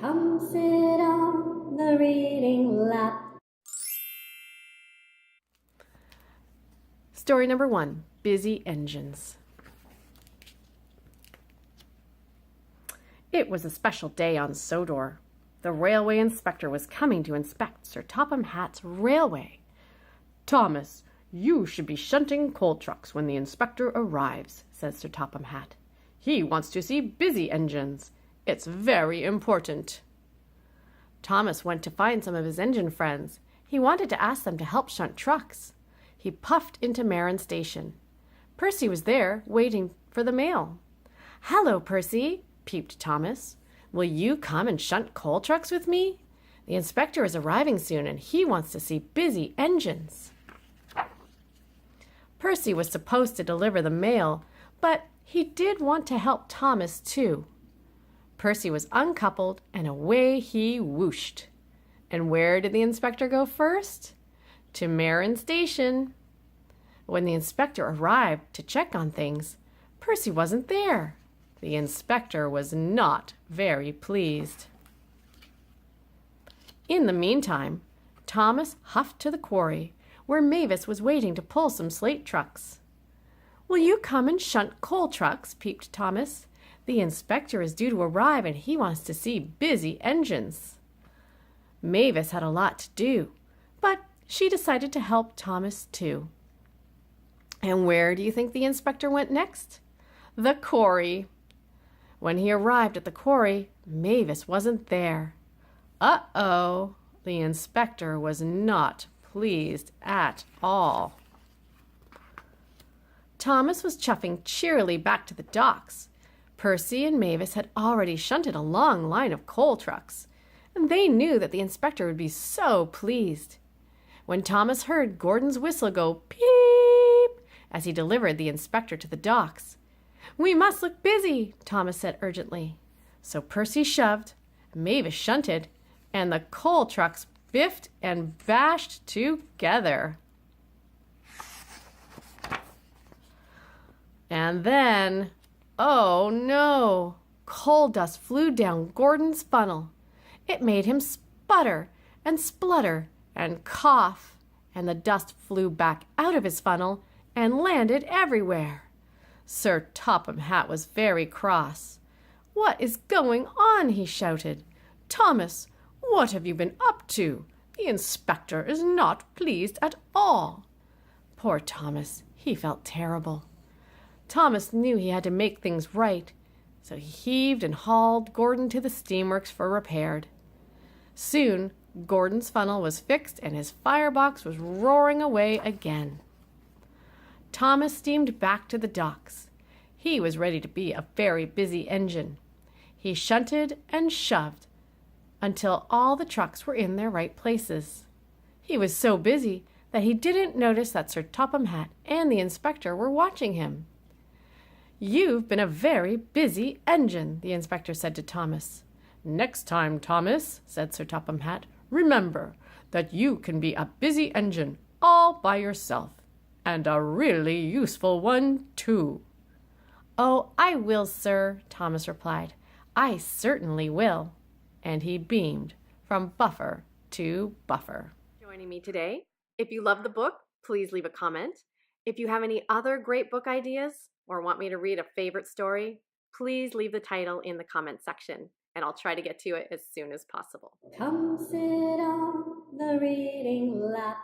Come sit on the reading lap. Story number 1, Busy Engines. It was a special day on Sodor. The railway inspector was coming to inspect Sir Topham Hatt's railway. "Thomas, you should be shunting coal trucks when the inspector arrives," said Sir Topham Hatt. "He wants to see busy engines. It's very important." Thomas went to find some of his engine friends. He wanted to ask them to help shunt trucks. He puffed into Marin Station. Percy was there, waiting for the mail. "Hello, Percy," peeped Thomas. "Will you come and shunt coal trucks with me? The inspector is arriving soon, and he wants to see busy engines." Percy was supposed to deliver the mail, but he did want to help Thomas too. Percy was uncoupled, and away he whooshed. And where did the inspector go first? To Marin Station. When the inspector arrived to check on things, Percy wasn't there. The inspector was not very pleased. In the meantime, Thomas huffed to the quarry, where Mavis was waiting to pull some slate trucks. "Will you come and shunt coal trucks?" peeped Thomas. "The inspector is due to arrive, and he wants to see busy engines." Mavis had a lot to do, but she decided to help Thomas too. And where do you think the inspector went next? The quarry. When he arrived at the quarry, Mavis wasn't there. Uh-oh, the inspector was not pleased at all. Thomas was chuffing cheerily back to the docks. Percy and Mavis had already shunted a long line of coal trucks, and they knew that the inspector would be so pleased. When Thomas heard Gordon's whistle go peep as he delivered the inspector to the docks, "We must look busy," Thomas said urgently. So Percy shoved, Mavis shunted, and the coal trucks biffed and bashed together. And then, oh no, coal dust flew down Gordon's funnel. It made him sputter and splutter and cough, and the dust flew back out of his funnel and landed everywhere. Sir Topham Hatt was very cross. "What is going on?" he shouted. "Thomas, what have you been up to? The inspector is not pleased at all." Poor Thomas, he felt terrible. Thomas knew he had to make things right, so he heaved and hauled Gordon to the steamworks for repaired. Soon, Gordon's funnel was fixed and his firebox was roaring away again. Thomas steamed back to the docks. He was ready to be a very busy engine. He shunted and shoved until all the trucks were in their right places. He was so busy that he didn't notice that Sir Topham Hatt and the inspector were watching him. "You've been a very busy engine," the inspector said to Thomas. "Next time, Thomas," said Sir Topham Hatt, "remember that you can be a busy engine all by yourself, and a really useful one, too." "Oh, I will, sir," Thomas replied. "I certainly will." And he beamed from buffer to buffer. Joining me today. If you love the book, please leave a comment. If you have any other great book ideas or want me to read a favorite story, please leave the title in the comment section, and I'll try to get to it as soon as possible. Come sit on the reading lap.